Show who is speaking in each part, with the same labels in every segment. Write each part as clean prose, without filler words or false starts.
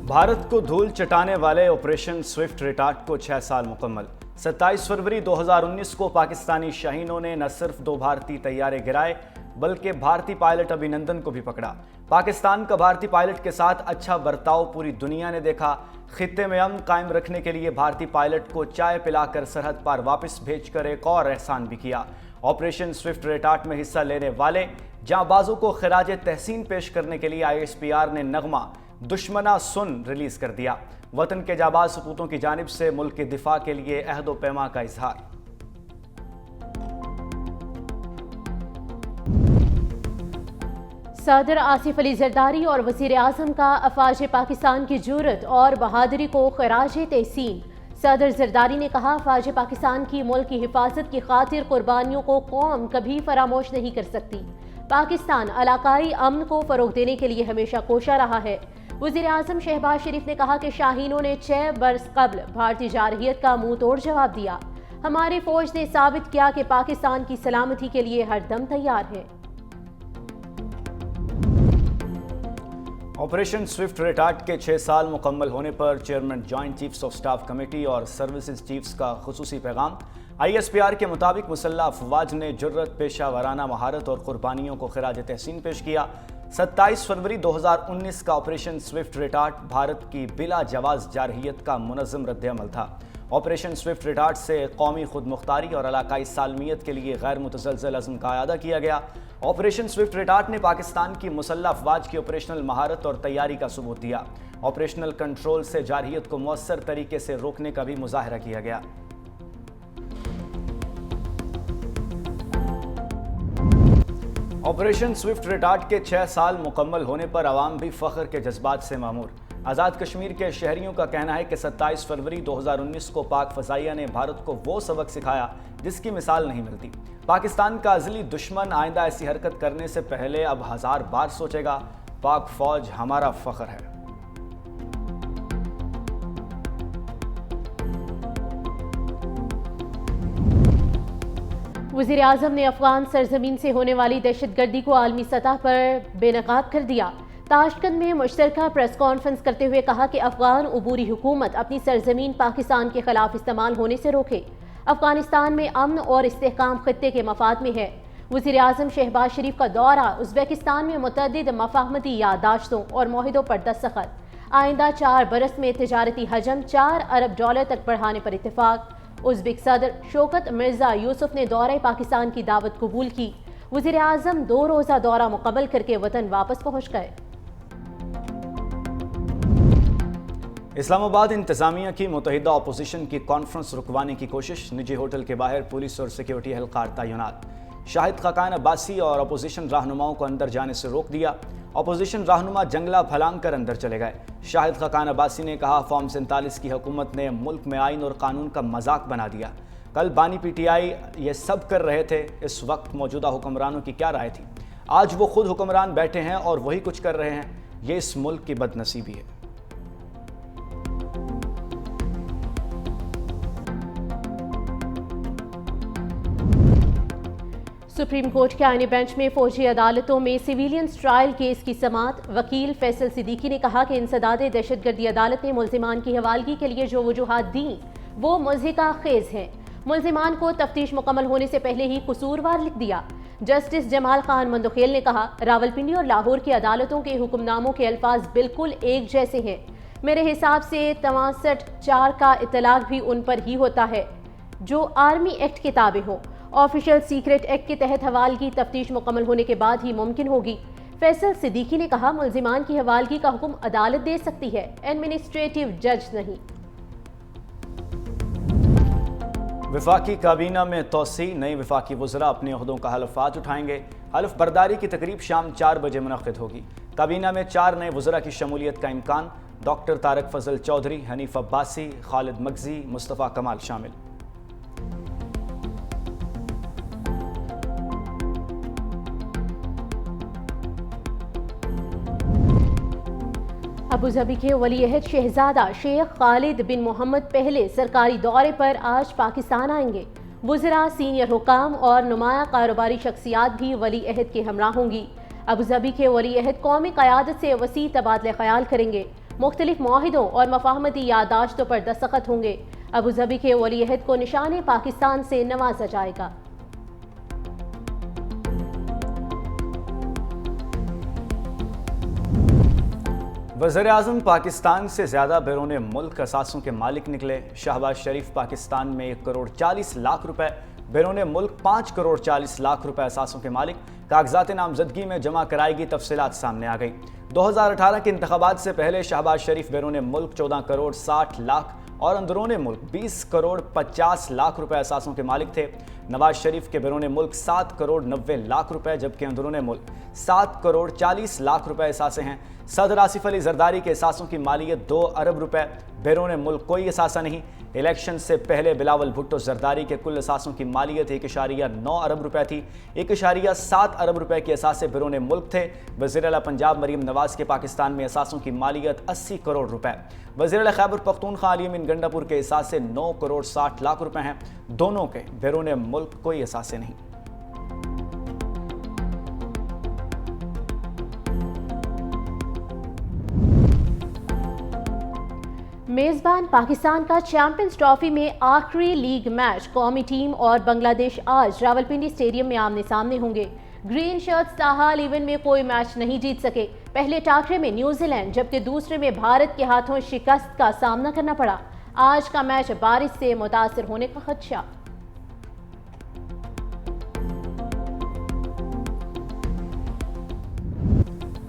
Speaker 1: भारत को धूल चटाने वाले ऑपरेशन स्विफ्ट रिटार्ट को 6 साल मुकम्मल। 27 फरवरी 2019 को पाकिस्तानी शाहीनों ने न सिर्फ 2 भारतीय तैयारे गिराए बल्कि भारतीय पायलट अभिनंदन को भी पकड़ा। पाकिस्तान का भारतीय पायलट के साथ अच्छा बर्ताव पूरी दुनिया ने देखा। खित्ते में अमन कायम रखने के लिए भारतीय पायलट को चाय पिलाकर सरहद पार वापस भेजकर एक और एहसान भी किया। ऑपरेशन स्विफ्ट रिटार्ट में हिस्सा लेने वाले जांबाजों को खिराज तहसीन पेश करने के लिए ISPR ने नगमा दुश्मना सुन रिलीज कर दिया। वतन के जाबाज सपूतों की जानिब से मुल्क के दिफा के लिए अहद व पैमा का इजहार।
Speaker 2: सदर आसिफ अली जरदारी और वजीर आजम का अफवाज पाकिस्तान की जुर्रत और बहादुरी को खिराज तहसीन। सदर जरदारी ने कहा, अफवाज पाकिस्तान की मुल्क की हिफाजत की खातिर कुर्बानियों को कौम कभी फरामोश नहीं कर सकती। पाकिस्तान इलाकाई अमन को फरोग देने के लिए हमेशा कोशा रहा है। वज़ीर आज़म शहबाज शरीफ ने कहा कि शाहीनों ने 6 बरस कबल भारतीय जारहियत का मुंह तोड़ जवाब दिया। हमारी फौज ने साबित किया कि पाकिस्तान की सलामती के लिए हर दम तैयार है।
Speaker 1: ऑपरेशन स्विफ्ट रिटार्ट के 6 साल मुकम्मल होने पर chairman joint chiefs of staff committee और सर्विसेज चीफ्स का खुसूसी पैगाम। ISPR के मुताबिक मुसल्लह अफवाज ने जुर्रत, पेशा वराना महारत और कुर्बानियों को खिराज तहसीन पेश किया। 27 फरवरी 2019 का ऑपरेशन स्विफ्ट रिटार्ट भारत की बिला जवाज जारहियत का मुनज़्ज़म रद्द-ए-अमल था। ऑपरेशन स्विफ्ट रिटार्ट से कौमी खुद मुख्तारी और इलाकाई सालमियत के लिए गैर मुतज़लज़ल अज़्म का आयादा किया गया। ऑपरेशन स्विफ्ट रिटार्ट ने पाकिस्तान की मुसल्लह अफवाज की ऑपरेशनल महारत और तैयारी का सबूत दिया। ऑपरेशनल कंट्रोल से जारहियत को मौसर तरीके से रोकने का भी मुजाहरा किया गया। ऑपरेशन स्विफ्ट रिटार्ट के 6 साल मुकम्मल होने पर आवाम भी फ़ख्र के जज्बात से मामूर। आज़ाद कश्मीर के शहरियों का कहना है कि 27 फरवरी 2019 को पाक फ़ज़ाइया ने भारत को वो सबक सिखाया जिसकी मिसाल नहीं मिलती। पाकिस्तान का अज़ली दुश्मन आइंदा ऐसी हरकत करने से पहले अब 1000 बार सोचेगा। पाक फ़ौज हमारा फ़ख्र है।
Speaker 2: वज़ीर आज़म ने अफगान सरजमीन से होने वाली दहशतगर्दी को आलमी सतह पर बेनकाब कर दिया। ताशकंद में मुश्तरका प्रेस कॉन्फ्रेंस करते हुए कहा कि अफगान उबूरी हुकूमत अपनी सरजमीन पाकिस्तान के खिलाफ इस्तेमाल होने से रोके। अफगानिस्तान में अमन और इस्तेहकाम खित्ते के मफाद में है। वज़ीर आज़म शहबाज शरीफ का दौरा, उज़्बेकिस्तान में मुतअद्दिद मफाहमती याददाश्तों और मुआहिदों पर दस्तखत। आइंदा 4 बरस में तिजारती हजम $4 अरब तक बढ़ाने पर इत्तेफाक। उज़्बेक सदर शौकत मिर्जा यूसुफ ने दौरे पाकिस्तान की दावत कबूल की। वज़ीर आज़म 2 रोज़ा दौरा मुकम्मल करके वतन वापस पहुँच गए।
Speaker 1: इस्लामाबाद इंतजामिया की मुतहिदा अपोजिशन की कॉन्फ्रेंस रुकवाने की कोशिश। निजी होटल के बाहर पुलिस और सिक्योरिटी एहलकार तैनात। शाहिद खाकान अब्बासी और अपोजिशन रहनुमाओं को अंदर जाने से रोक दिया। अपोजिशन रहनुमा जंगला फलांग कर अंदर चले गए। शाहिद खाकान अब्बासी ने कहा, फॉर्म 47 की हुकूमत ने मुल्क में आइन और कानून का मजाक बना दिया। कल बानी PTI ये सब कर रहे थे, इस वक्त मौजूदा हुक्मरानों की क्या राय थी? आज वो खुद हुक्मरान बैठे हैं और वही कुछ कर रहे हैं। ये इस मुल्क की बदनसीबी है।
Speaker 2: सुप्रीम कोर्ट के आईनी बेंच में फौजी अदालतों में सिविलियंस ट्रायल केस की समाअत। वकील फैसल सिद्दीकी ने कहा कि इंसदाद दहशतगर्दी अदालत ने मुल्जिमान की हवालगी के लिए जो वजूहात दी वो मुज़हिका खेज हैं। मुल्जिमान को तफ्तीश मुकम्मल होने से पहले ही कसूरवार लिख दिया। जस्टिस जमाल खान मंदोखेल ने कहा, रावलपिंडी और लाहौर की अदालतों के हुक्मनामों के अल्फाज बिल्कुल एक जैसे हैं। मेरे हिसाब से 63(4) का इतलाक भी उन पर ही होता है जो आर्मी एक्ट के ताबे हो। ऑफिशियल सीक्रेट एक्ट के तहत हवालगी तफ्तीश मुकम्मल होने के बाद ही मुमकिन होगी। फैसल सिद्दीकी ने कहा, मुल्जिमान की हवालगी का हुक्म अदालत दे सकती है, एडमिनिस्ट्रेटिव जज नहीं।
Speaker 1: वफाकी काबीना में तोसी। नए वफाकी वज़रा अपने ओहदों का हल्फात उठाएंगे। हल्फ बर्दारी की तकरीब शाम 4 बजे मुनक़्क़िद होगी। काबीना में 4 नए वज़रा की शमूलियत का इम्कान। डॉक्टर तारक फजल चौधरी, हनीफ अब्बासी, खालिद मगजी, मुस्तफ़ा कमाल शामिल।
Speaker 2: अबूधाबी के वली-ए-अहद शहजादा शेख खालिद बिन मोहम्मद पहले सरकारी दौरे पर आज पाकिस्तान आएंगे। वज़रा, सीनियर हुकाम और नुमाया कारोबारी शख्सियात भी वली-ए-अहद के हमरा होंगी। अबूधाबी के वली-ए-अहद कौमी क़यादत से वसी तबादले ख्याल करेंगे। मुख्तलिफ मुआहिदों और मफाहमती यादाश्तों पर दस्तखत होंगे। अबू धाबी के वली अहद को निशान पाकिस्तान से नवाजा जाएगा।
Speaker 1: वज़ीर-ए-आज़म पाकिस्तान से ज़्यादा बैरून मुल्क असासों के मालिक निकले। शहबाज शरीफ पाकिस्तान में 1 करोड़ 40 लाख रुपए, बैरून मुल्क 5 करोड़ 40 लाख रुपए असासों के मालिक। कागजात नामजदगी में जमा कराएगी तफसीलात सामने आ गई। 2018 के इंतखाबात से पहले शहबाज शरीफ बैरून मुल्क 14 करोड़ 60 लाख और अंदरून मुल्क 20 करोड़ 50 लाख रुपए असासों के मालिक थे। नवाज शरीफ के बैरून मुल्क 7 करोड़ 90 लाख रुपए जबकि अंदरून मुल्क 7 करोड़ 40 लाख रुपए असासे हैं। सदर आसिफ अली जरदारी के असासों की मालियत 2 अरब रुपए, बैरून मुल्क कोई असासा नहीं। इलेक्शन से पहले बिलावल भुट्टो जरदारी के कुल असासों की मालियत 1.9 अरब रुपए थी। 1.7 अरब रुपए के असासे बैरून मुल्क थे। वज़ीर आला पंजाब मरीम नवाज के पाकिस्तान में असासों की मालियत 80 करोड़ रुपए। वज़ीर आला खैबर पख्तूनख्वा अली अमीन गंडापुर के असासे 9 करोड़ 60 लाख रुपए हैं। दोनों के बैरून मुल्क कोई असासे नहीं।
Speaker 2: मेज़बान पाकिस्तान का चैंपियंस ट्रॉफी में आखिरी लीग मैच कौमी टीम और बांग्लादेश आज रावलपिंडी स्टेडियम में आमने सामने होंगे। ग्रीन शर्ट्स ताहाल इवेंट में कोई मैच नहीं जीत सके। पहले टाकरे में न्यूजीलैंड जबकि दूसरे में भारत के हाथों शिकस्त का सामना करना पड़ा। आज का मैच बारिश से मुतासर होने का खदशा।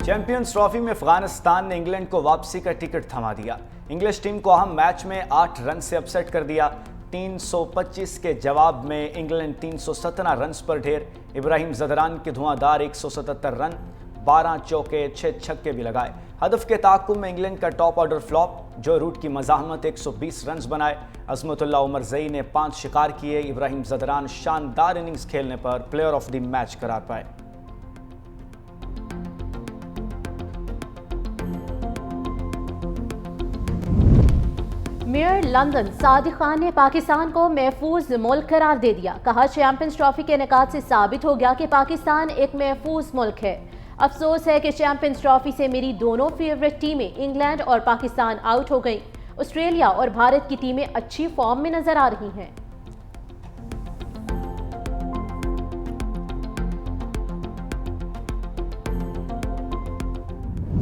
Speaker 1: चैंपियंस ट्रॉफी में अफगानिस्तान ने इंग्लैंड को वापसी का टिकट थमा दिया। इंग्लिश टीम को अहम मैच में 8 रन से अपसेट कर दिया। 325 के जवाब में इंग्लैंड 317 रन पर ढेर। इब्राहिम ज़दरान के धुआंधार 177 रन, 12 चौके 6 छक्के भी लगाए। हदफ के ताक़ुब में इंग्लैंड का टॉप ऑर्डर फ्लॉप। जो रूट की मज़ाहमत 120 रन बनाए। अज़मतुल्लाह उमरज़ई ने 5 शिकार किए। इब्राहिम ज़दरान शानदार इनिंग्स खेलने पर प्लेयर ऑफ द मैच करार पाए।
Speaker 2: मेयर लंदन सादिक खान ने पाकिस्तान को महफूज मुल्क करार दे दिया। कहा, चैंपियंस ट्रॉफी के निकात से साबित हो गया कि पाकिस्तान एक महफूज मुल्क है। अफसोस है कि चैंपियंस ट्रॉफी से मेरी दोनों फेवरेट टीमें इंग्लैंड और पाकिस्तान आउट हो गई। ऑस्ट्रेलिया और भारत की टीमें अच्छी फॉर्म में नजर आ रही हैं।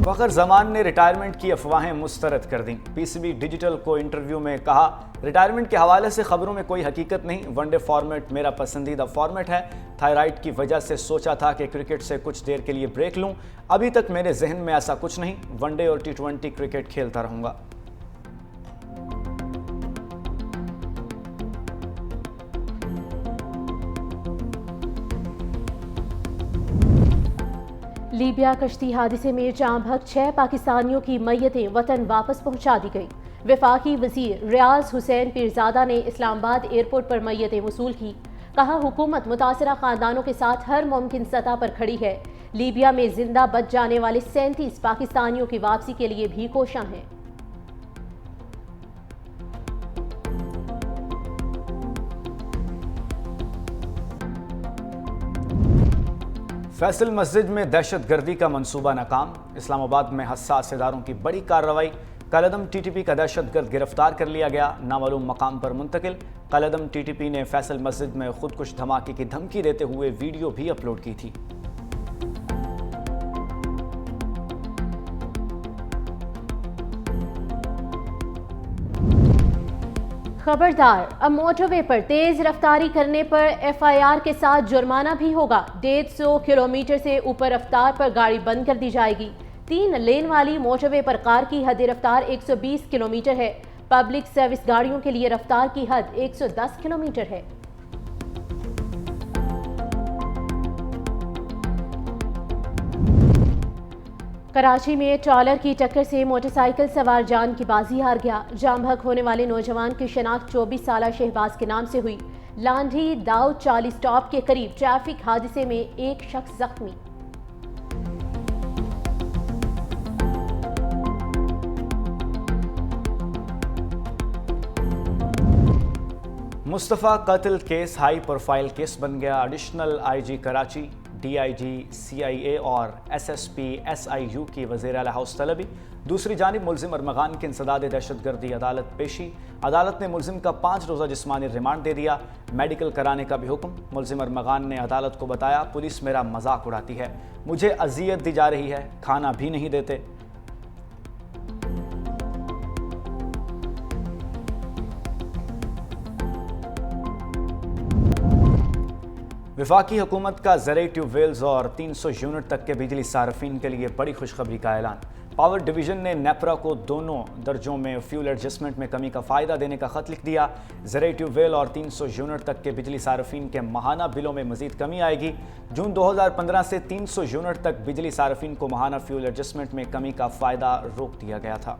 Speaker 1: फ़खर जमान ने रिटायरमेंट की अफवाहें मुस्तरद कर दी। पीसीबी डिजिटल को इंटरव्यू में कहा, रिटायरमेंट के हवाले से खबरों में कोई हकीकत नहीं। वनडे फॉर्मेट मेरा पसंदीदा फॉर्मेट है। थायराइड की वजह से सोचा था कि क्रिकेट से कुछ देर के लिए ब्रेक लूं। अभी तक मेरे जहन में ऐसा कुछ नहीं। वनडे और T20 क्रिकेट खेलता रहूंगा।
Speaker 2: लीबिया कश्ती हादसे में जाँ बहक 6 पाकिस्तानियों की मैयतें वतन वापस पहुंचा दी गई। वफाकी वजीर रियाज हुसैन पीरजादा ने इस्लामाबाद एयरपोर्ट पर मैयतें वसूल की। कहा, हुकूमत मुतासरा खानदानों के साथ हर मुमकिन सतह पर खड़ी है। लीबिया में जिंदा बच जाने वाले 37 पाकिस्तानियों की वापसी के लिए भी कोशां हैं।
Speaker 1: फैसल मस्जिद में दहशतगर्दी का मंसूबा नाकाम। इस्लामाबाद में हसास इदारों की बड़ी कार्रवाई। कलअदम TTP का दहशतगर्द गिरफ्तार कर लिया गया, नामालूम मकाम पर मुंतकिल। कलअदम TTP ने फैसल मस्जिद में खुदकुश धमाके की धमकी देते हुए वीडियो भी अपलोड की थी।
Speaker 2: खबरदार, अब मोटरवे पर तेज रफ्तारी करने पर FIR के साथ जुर्माना भी होगा। 150 किलोमीटर से ऊपर रफ्तार पर गाड़ी बंद कर दी जाएगी। 3 लेन वाली मोटरवे पर कार की हद रफ्तार 120 किलोमीटर है। पब्लिक सर्विस गाड़ियों के लिए रफ्तार की हद 110 किलोमीटर है। कराची में ट्रॉलर की टक्कर से मोटरसाइकिल सवार जान की बाजी हार गया। जाम बहक होने वाले नौजवान की शनाख्त 24 साला शहबाज के नाम से हुई। लांढी दाऊद 40 स्टॉप के करीब ट्रैफिक हादसे में एक शख्स जख्मी। मुस्तफ़ा
Speaker 1: कत्ल केस हाई प्रोफाइल केस बन गया। Additional IG Karachi DIG, CIA और SSP SIU की वज़ीर आला हाउस तलबी। दूसरी जानिब मुलजिम अरमगान की इंसदाद दहशतगर्दी अदालत पेशी। अदालत ने मुलजिम का 5 रोज़ा जिस्मानी रिमांड दे दिया, मेडिकल कराने का भी हुक्म। मुलजिम अरमगान ने अदालत को बताया, पुलिस मेरा मजाक उड़ाती है, मुझे अजियत दी जा रही है, खाना भी नहीं देते। वफाकी हुकूमत का ज़रई ट्यूबवेल्स और 300 यूनिट तक के बिजली सार्फिन के लिए बड़ी खुशखबरी का ऐलान। पावर डिवीज़न ने नेपरा को दोनों दर्जों में फ्यूल एडजस्टमेंट में कमी का फ़ायदा देने का ख़त लिख दिया। ज़रई ट्यूबवेल और 300 यूनिट तक के बिजली सार्फिन के माहाना बिलों में मज़ीद कमी आएगी। जून 2015 से 300 यूनिट तक बिजली सार्फिन को माहाना फ्यूल एडजस्टमेंट में कमी का फ़ायदा रोक दिया गया था।